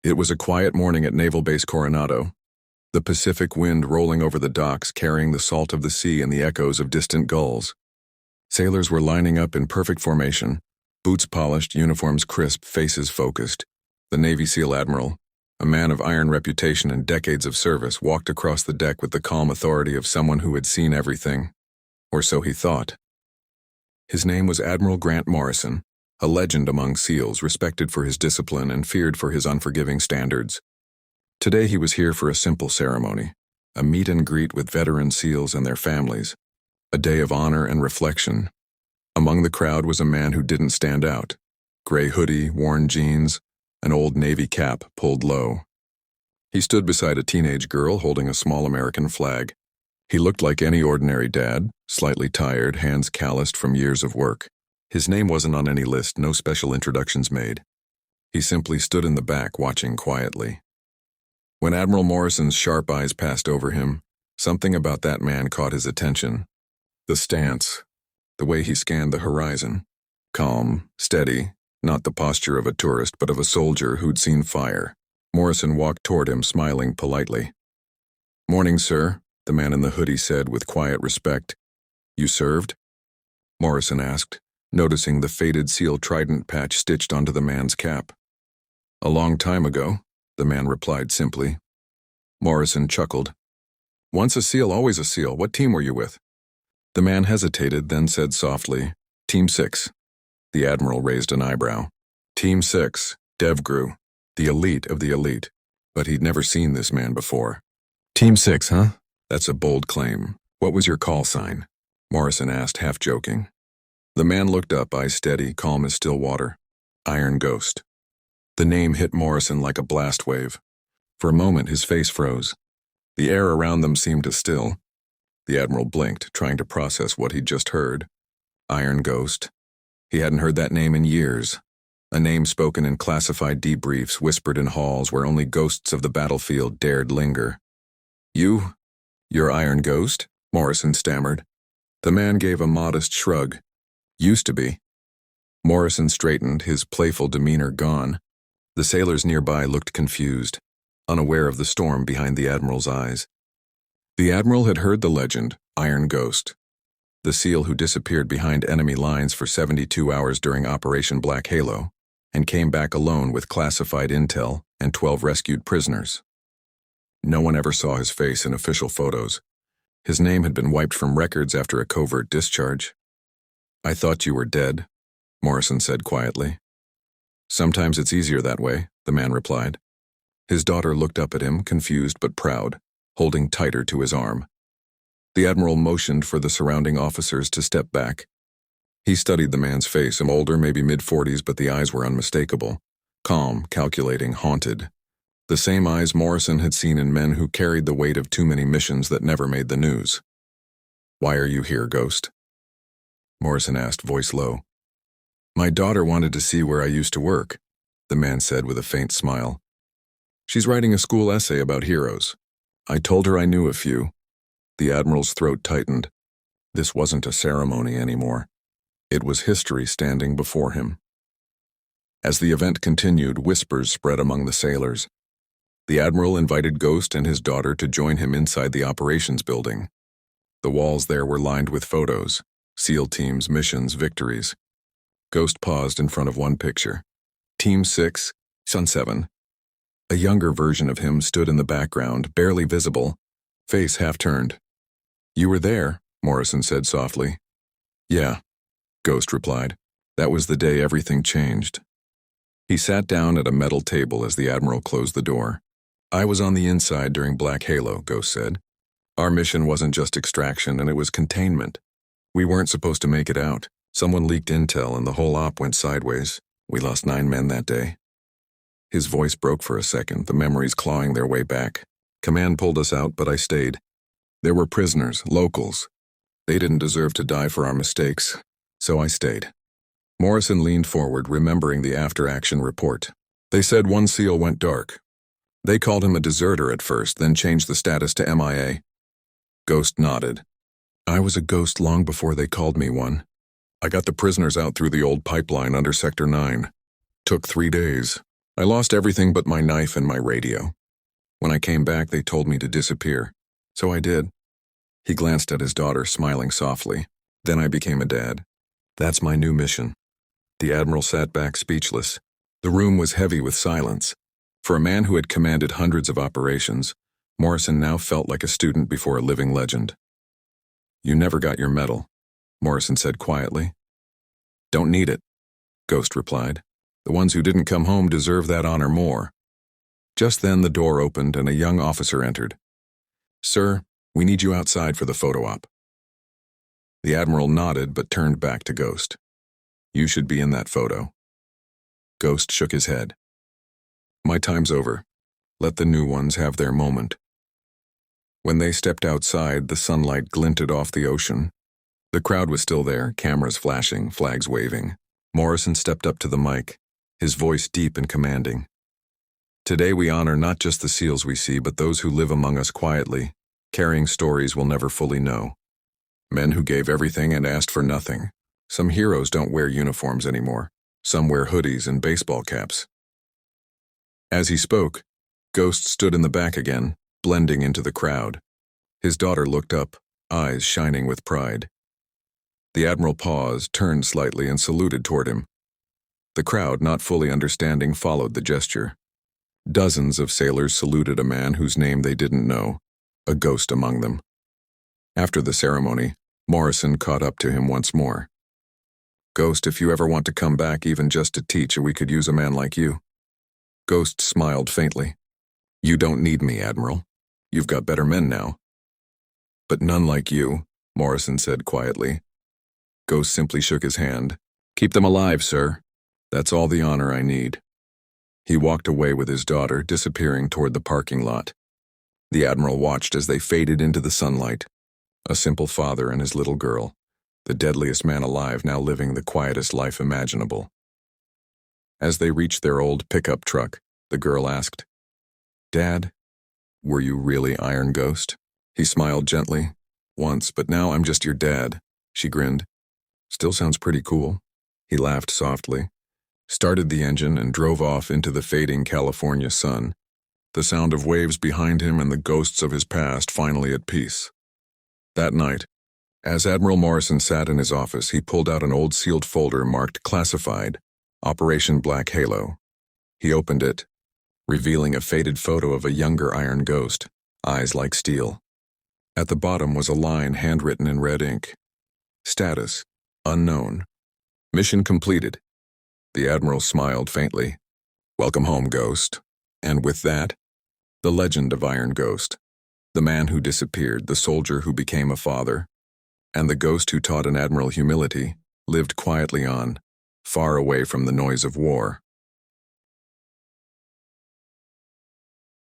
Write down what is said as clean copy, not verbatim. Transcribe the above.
It was a quiet morning at Naval Base Coronado, the Pacific wind rolling over the docks carrying the salt of the sea and the echoes of distant gulls. Sailors were lining up in perfect formation, boots polished, uniforms crisp, faces focused. The Navy SEAL Admiral, a man of iron reputation and decades of service, walked across the deck with the calm authority of someone who had seen everything. Or so he thought. His name was Admiral Grant Morrison, a legend among SEALs, respected for his discipline and feared for his unforgiving standards. Today he was here for a simple ceremony, a meet and greet with veteran SEALs and their families, a day of honor and reflection. Among the crowd was a man who didn't stand out. Gray hoodie, worn jeans, an old Navy cap pulled low. He stood beside a teenage girl holding a small American flag. He looked like any ordinary dad, slightly tired, hands calloused from years of work. His name wasn't on any list, no special introductions made. He simply stood in the back, watching quietly. When Admiral Morrison's sharp eyes passed over him, something about that man caught his attention. The stance, the way he scanned the horizon. Calm, steady, not the posture of a tourist, but of a soldier who'd seen fire. Morrison walked toward him, smiling politely. "Morning, sir," the man in the hoodie said with quiet respect. "You served?" Morrison asked, noticing the faded SEAL trident patch stitched onto the man's cap. "A long time ago," the man replied simply. Morrison chuckled. "Once a SEAL, always a SEAL. What team were you with?" The man hesitated, then said softly, "Team 6. The Admiral raised an eyebrow. "Team 6, DevGru, the elite of the elite." But he'd never seen this man before. "Team 6, huh? That's a bold claim. What was your call sign?" Morrison asked, half joking. The man looked up, eyes steady, calm as still water. "Iron Ghost." The name hit Morrison like a blast wave. For a moment, his face froze. The air around them seemed to still. The Admiral blinked, trying to process what he'd just heard. Iron Ghost. He hadn't heard that name in years. A name spoken in classified debriefs, whispered in halls where only ghosts of the battlefield dared linger. You're Iron Ghost?" Morrison stammered. The man gave a modest shrug. "Used to be." Morrison straightened, his playful demeanor gone. The sailors nearby looked confused, unaware of the storm behind the Admiral's eyes. The Admiral had heard the legend, Iron Ghost, the SEAL who disappeared behind enemy lines for 72 hours during Operation Black Halo, and came back alone with classified intel and 12 rescued prisoners. No one ever saw his face in official photos. His name had been wiped from records after a covert discharge. "I thought you were dead," Morrison said quietly. "Sometimes it's easier that way," the man replied. His daughter looked up at him, confused but proud, holding tighter to his arm. The Admiral motioned for the surrounding officers to step back. He studied the man's face, older, maybe mid-40s, but the eyes were unmistakable. Calm, calculating, haunted. The same eyes Morrison had seen in men who carried the weight of too many missions that never made the news. "Why are you here, Ghost?" Morrison asked, voice low. "My daughter wanted to see where I used to work," the man said with a faint smile. "She's writing a school essay about heroes. I told her I knew a few." The Admiral's throat tightened. This wasn't a ceremony anymore. It was history standing before him. As the event continued, whispers spread among the sailors. The Admiral invited Ghost and his daughter to join him inside the operations building. The walls there were lined with photos, SEAL teams, missions, victories. Ghost paused in front of one picture. Team 6, Sun 7. A younger version of him stood in the background, barely visible, face half-turned. "You were there," Morrison said softly. "Yeah," Ghost replied. "That was the day everything changed." He sat down at a metal table as the Admiral closed the door. "I was on the inside during Black Halo," Ghost said. "Our mission wasn't just extraction, and it was containment. We weren't supposed to make it out. Someone leaked intel and the whole op went sideways. We lost 9 men that day." His voice broke for a second, the memories clawing their way back. "Command pulled us out, but I stayed. There were prisoners, locals. They didn't deserve to die for our mistakes, so I stayed." Morrison leaned forward, remembering the after-action report. "They said one SEAL went dark. They called him a deserter at first, then changed the status to MIA. Ghost nodded. "I was a ghost long before they called me one. I got the prisoners out through the old pipeline under Sector 9. Took 3 days. I lost everything but my knife and my radio. When I came back, they told me to disappear. So I did. He glanced at his daughter, smiling softly. Then I became a dad. That's my new mission. The Admiral sat back speechless. The room was heavy with silence. For a man who had commanded hundreds of operations, Morrison now felt like a student before a living legend. You never got your medal, Morrison said quietly. Don't need it, Ghost replied. The ones who didn't come home deserve that honor more. Just then the door opened and a young officer entered. Sir, we need you outside for the photo op. The Admiral nodded but turned back to Ghost. You should be in that photo. Ghost shook his head. My time's over. Let the new ones have their moment. When they stepped outside, the sunlight glinted off the ocean. The crowd was still there, cameras flashing, flags waving. Morrison stepped up to the mic, his voice deep and commanding. Today we honor not just the SEALs we see, but those who live among us quietly, carrying stories we'll never fully know. Men who gave everything and asked for nothing. Some heroes don't wear uniforms anymore. Some wear hoodies and baseball caps. As he spoke, Ghost stood in the back again, blending into the crowd. His daughter looked up, eyes shining with pride. The Admiral paused, turned slightly, and saluted toward him. The crowd, not fully understanding, followed the gesture. Dozens of sailors saluted a man whose name they didn't know, a ghost among them. After the ceremony, Morrison caught up to him once more. Ghost, if you ever want to come back even just to teach, we could use a man like you. Ghost smiled faintly. You don't need me, Admiral. You've got better men now. But none like you, Morrison said quietly. Ghost simply shook his hand. Keep them alive, sir. That's all the honor I need. He walked away with his daughter, disappearing toward the parking lot. The Admiral watched as they faded into the sunlight. A simple father and his little girl, the deadliest man alive now living the quietest life imaginable. As they reached their old pickup truck, the girl asked, Dad, were you really Iron Ghost? He smiled gently. Once, but now I'm just your dad, she grinned. Still sounds pretty cool. He laughed softly, started the engine and drove off into the fading California sun, the sound of waves behind him and the ghosts of his past finally at peace. That night, as Admiral Morrison sat in his office, he pulled out an old sealed folder marked Classified, Operation Black Halo. He opened it, revealing a faded photo of a younger Iron Ghost, eyes like steel. At the bottom was a line handwritten in red ink. Status, unknown. Mission completed. The Admiral smiled faintly. Welcome home, Ghost. And with that, the legend of Iron Ghost. The man who disappeared, the soldier who became a father, and the ghost who taught an admiral humility, lived quietly on, far away from the noise of war.